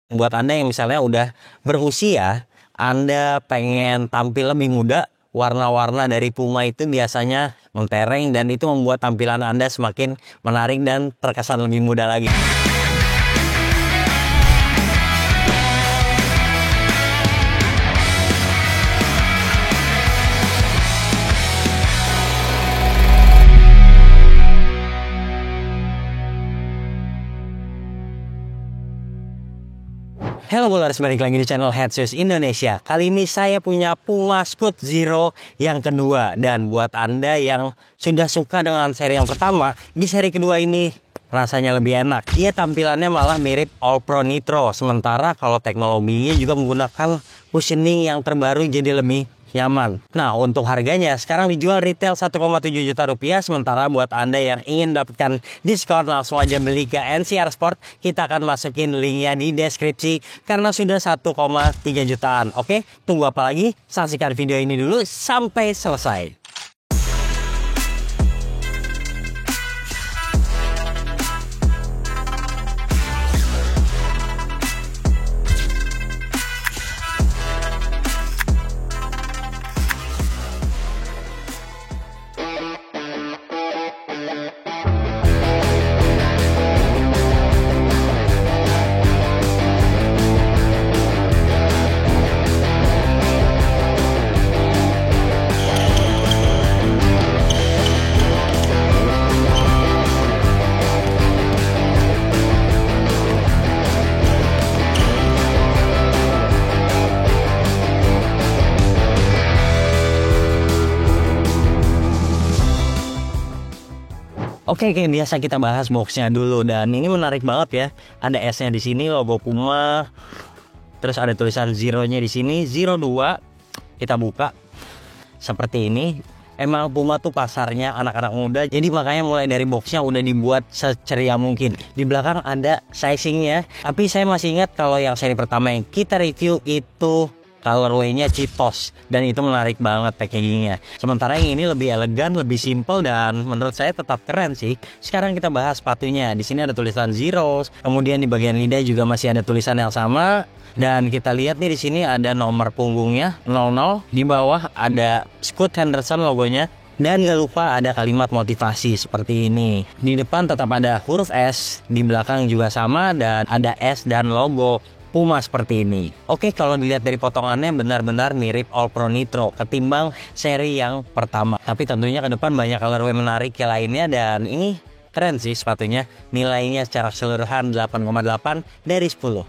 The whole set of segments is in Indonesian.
Buat Anda yang misalnya udah berusia, Anda pengen tampil lebih muda, warna-warna dari Puma itu biasanya mentereng dan itu membuat tampilan Anda semakin menarik dan terkesan lebih muda lagi. Halo Bulers, balik lagi di channel Headsus Indonesia. Kali ini saya punya Puma Scoot Zero yang kedua. Dan buat Anda yang sudah suka dengan seri yang pertama, di seri kedua ini rasanya lebih enak. Dia tampilannya malah mirip All Pro Nitro. Sementara kalau teknologinya juga menggunakan cushioning yang terbaru jadi lebih nyaman. Nah, untuk harganya sekarang dijual retail 1,7 juta rupiah. Sementara buat Anda yang ingin dapatkan diskon, langsung aja beli ke NCR Sport. Kita akan masukin linknya di deskripsi karena sudah 1,3 jutaan. Oke, tunggu apa lagi? Saksikan video ini dulu sampai selesai. Oke, kayak biasa kita bahas boxnya dulu dan ini menarik banget ya. Ada S-nya di sini, logo Puma. Terus ada tulisan Zero-nya di sini, Zero 2. Kita buka seperti ini. Emang Puma tuh pasarnya anak-anak muda, jadi makanya mulai dari boxnya udah dibuat seceria mungkin. Di belakang ada sizingnya, tapi saya masih ingat kalau yang seri pertama yang kita review itu colorway-nya Cheetos dan itu menarik banget packagingnya. Sementara yang ini lebih elegan, lebih simple dan menurut saya tetap keren sih. Sekarang kita bahas sepatunya. Di sini ada tulisan Zeros, kemudian di bagian lidah juga masih ada tulisan yang sama. Dan kita lihat nih di sini ada nomor punggungnya 00, di bawah ada Scoot Henderson logonya. Dan gak lupa ada kalimat motivasi seperti ini. Di depan tetap ada huruf S, di belakang juga sama dan ada S dan logo Puma seperti ini. Oke, kalau dilihat dari potongannya benar-benar mirip All Pro Nitro ketimbang seri yang pertama. Tapi tentunya ke depan banyak colorway menarik yang lainnya dan ini keren sih sepatunya. Nilainya secara keseluruhan 8,8 dari 10.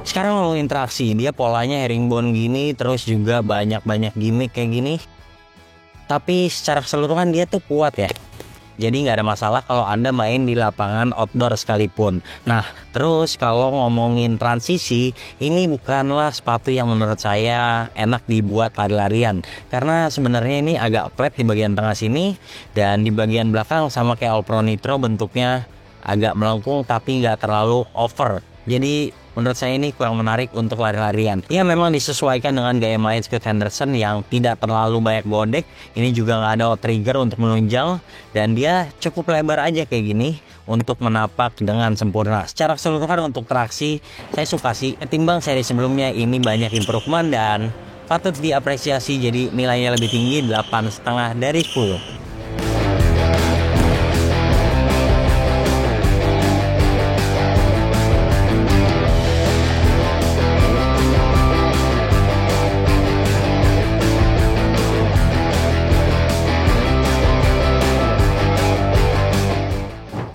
Sekarang mau interaksi, dia polanya herringbone gini, terus juga banyak-banyak gimmick kayak gini. Tapi secara keseluruhan dia tuh kuat ya. Jadi nggak ada masalah kalau Anda main di lapangan outdoor sekalipun. Nah, terus kalau ngomongin transisi, ini bukanlah sepatu yang menurut saya enak dibuat lari-larian. Karena sebenarnya ini agak flat di bagian tengah sini, dan di bagian belakang sama kayak All Pro Nitro bentuknya agak melengkung tapi nggak terlalu over. Jadi menurut saya ini kurang menarik untuk lari-larian. Ya memang disesuaikan dengan gaya main Scoot Henderson yang tidak terlalu banyak bodek. Ini juga nggak ada trigger untuk menunjang dan dia cukup lebar aja kayak gini untuk menapak dengan sempurna. Secara keseluruhan untuk traksi saya suka sih. Ketimbang seri sebelumnya ini banyak improvement dan patut diapresiasi, jadi nilainya lebih tinggi 8,5 dari 10.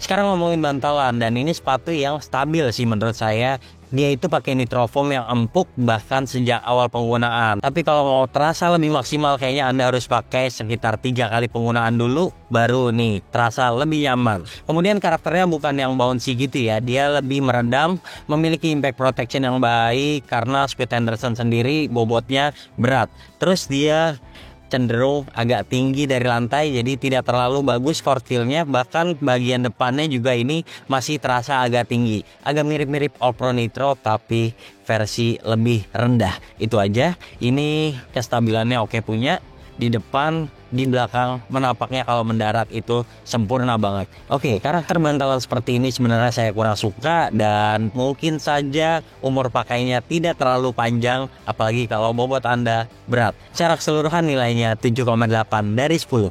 Sekarang ngomongin bantalan, dan ini sepatu yang stabil sih menurut saya. Dia itu pakai nitrofoam yang empuk bahkan sejak awal penggunaan. Tapi kalau mau terasa lebih maksimal kayaknya Anda harus pakai sekitar 3 kali penggunaan dulu baru nih terasa lebih nyaman. Kemudian karakternya bukan yang bouncy gitu ya, dia lebih meredam, memiliki impact protection yang baik karena Scoot Henderson sendiri bobotnya berat. Terus dia cenderung agak tinggi dari lantai, jadi tidak terlalu bagus force feel-nya. Bahkan bagian depannya juga ini masih terasa agak tinggi, agak mirip-mirip All Pro Nitro tapi versi lebih rendah. Itu aja. Ini kestabilannya oke punya. Di depan, di belakang, menapaknya kalau mendarat itu sempurna banget. Oke, karakter bantalan seperti ini sebenarnya saya kurang suka, dan mungkin saja umur pakainya tidak terlalu panjang, apalagi kalau bobot Anda berat. Secara keseluruhan nilainya 7,8 dari 10.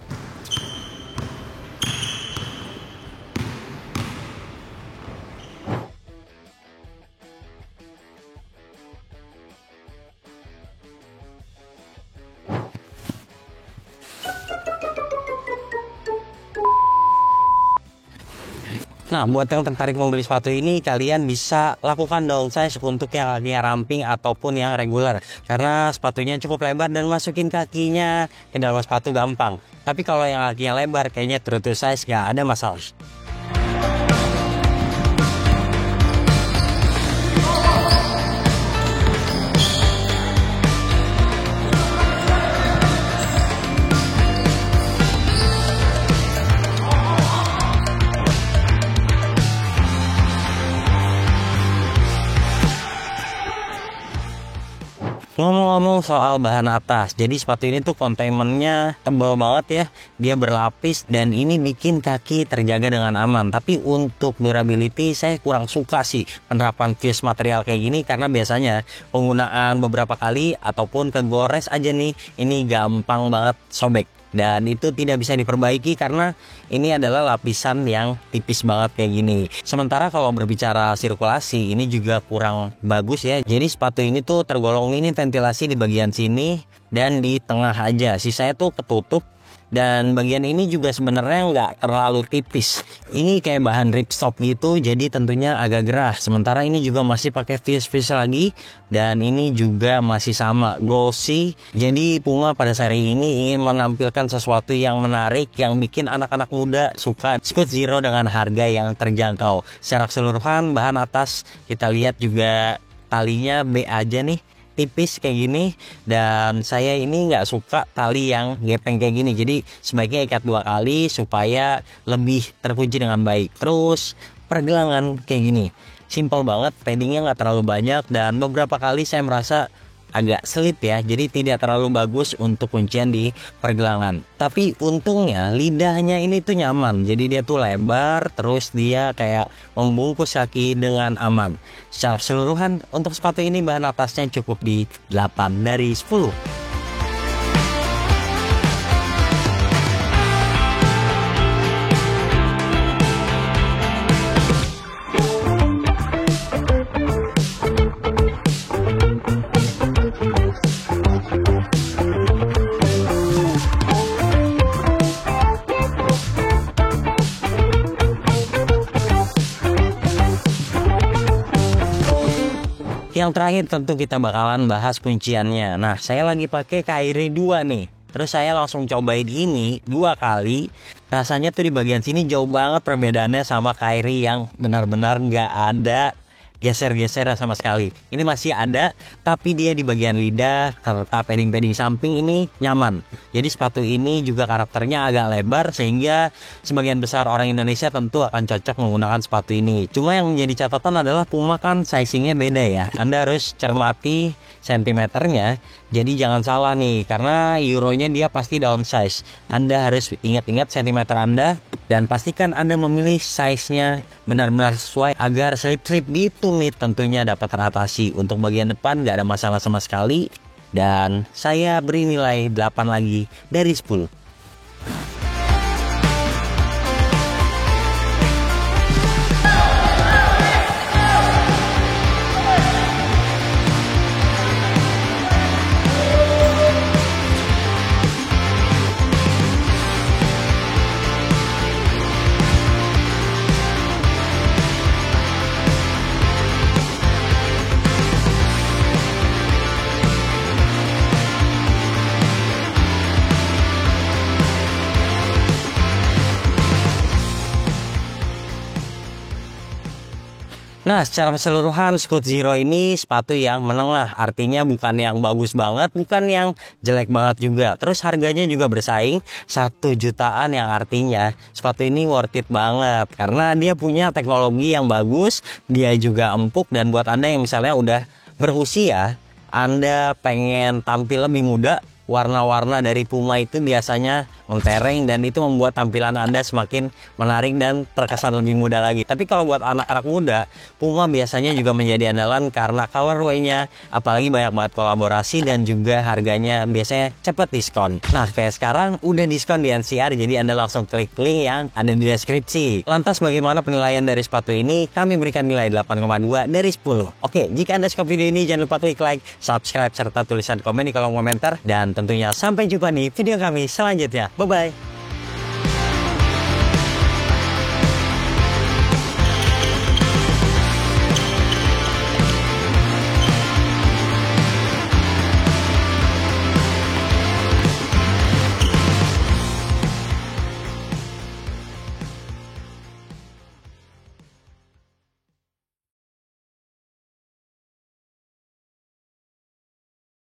Nah, buat yang tertarik membeli sepatu ini, kalian bisa lakukan downsize untuk yang kakinya ramping ataupun yang regular, karena sepatunya cukup lebar dan masukin kakinya ke dalam sepatu gampang. Tapi kalau yang kakinya lebar, kayaknya true to size nggak ada masalah. Ngomong-ngomong soal bahan atas, jadi sepatu ini tuh containmentnya tebal banget ya, dia berlapis dan ini bikin kaki terjaga dengan aman. Tapi untuk durability saya kurang suka sih penerapan fuse material kayak gini, karena biasanya penggunaan beberapa kali ataupun kegores aja nih, ini gampang banget sobek. Dan itu tidak bisa diperbaiki karena ini adalah lapisan yang tipis banget kayak gini. Sementara kalau berbicara sirkulasi, ini juga kurang bagus ya. Jadi sepatu ini tuh tergolong ini ventilasi di bagian sini dan di tengah aja. Sisanya tuh ketutup. Dan bagian ini juga sebenarnya nggak terlalu tipis. Ini kayak bahan ripstop gitu, jadi tentunya agak gerah. Sementara ini juga masih pakai fuse lagi, dan ini juga masih sama glossy. Jadi Puma pada seri ini ingin menampilkan sesuatu yang menarik, yang bikin anak-anak muda suka. Scoot Zero dengan harga yang terjangkau. Secara keseluruhan bahan atas kita lihat juga talinya B aja nih, tipis kayak gini, dan saya ini nggak suka tali yang gepeng kayak gini, jadi sebaiknya ikat 2 kali supaya lebih terkunci dengan baik. Terus pergelangan kayak gini, simple banget, paddingnya nggak terlalu banyak, dan beberapa kali saya merasa agak selip ya, jadi tidak terlalu bagus untuk kuncian di pergelangan. Tapi untungnya lidahnya ini tuh nyaman, jadi dia tuh lebar, terus dia kayak membungkus kaki dengan aman. Secara keseluruhan untuk sepatu ini bahan atasnya cukup di 8 dari 10. Yang terakhir tentu kita bakalan bahas kunciannya. Nah, saya lagi pakai Kyrie 2 nih. Terus saya langsung cobain ini 2 kali. Rasanya tuh di bagian sini jauh banget perbedaannya sama Kyrie yang benar-benar nggak ada geser-geser sama sekali. Ini masih ada, tapi dia di bagian lidah serta padding-padding samping ini nyaman. Jadi sepatu ini juga karakternya agak lebar, sehingga sebagian besar orang Indonesia tentu akan cocok menggunakan sepatu ini. Cuma yang menjadi catatan adalah Puma kan sizingnya beda ya. Anda harus cermati sentimeternya. Jadi jangan salah nih, karena euronya dia pasti downsize. Anda harus ingat-ingat sentimeter Anda, dan pastikan Anda memilih size-nya benar-benar sesuai agar slip-slip gitu nih tentunya dapat teratasi. Untuk bagian depan nggak ada masalah sama sekali, dan saya beri nilai 8 lagi dari 10. Nah, secara keseluruhan Scoot Zero ini sepatu yang menengah, artinya bukan yang bagus banget, bukan yang jelek banget juga. Terus harganya juga bersaing 1 jutaan, yang artinya sepatu ini worth it banget karena dia punya teknologi yang bagus, dia juga empuk, dan buat Anda yang misalnya udah berusia, Anda pengen tampil lebih muda, warna-warna dari Puma itu biasanya mentereng dan itu membuat tampilan Anda semakin menarik dan terkesan lebih muda lagi. Tapi kalau buat anak-anak muda, Puma biasanya juga menjadi andalan karena colorway-nya, apalagi banyak banget kolaborasi dan juga harganya biasanya cepet diskon. Nah, kayak sekarang udah diskon di NCR, jadi Anda langsung klik link yang ada di deskripsi. Lantas bagaimana penilaian dari sepatu ini? Kami berikan nilai 8,2 dari 10. Oke, jika Anda suka video ini jangan lupa klik like, subscribe, serta tulisan komen di kolom komentar. Dan tentunya sampai jumpa di video kami selanjutnya. Bye-bye.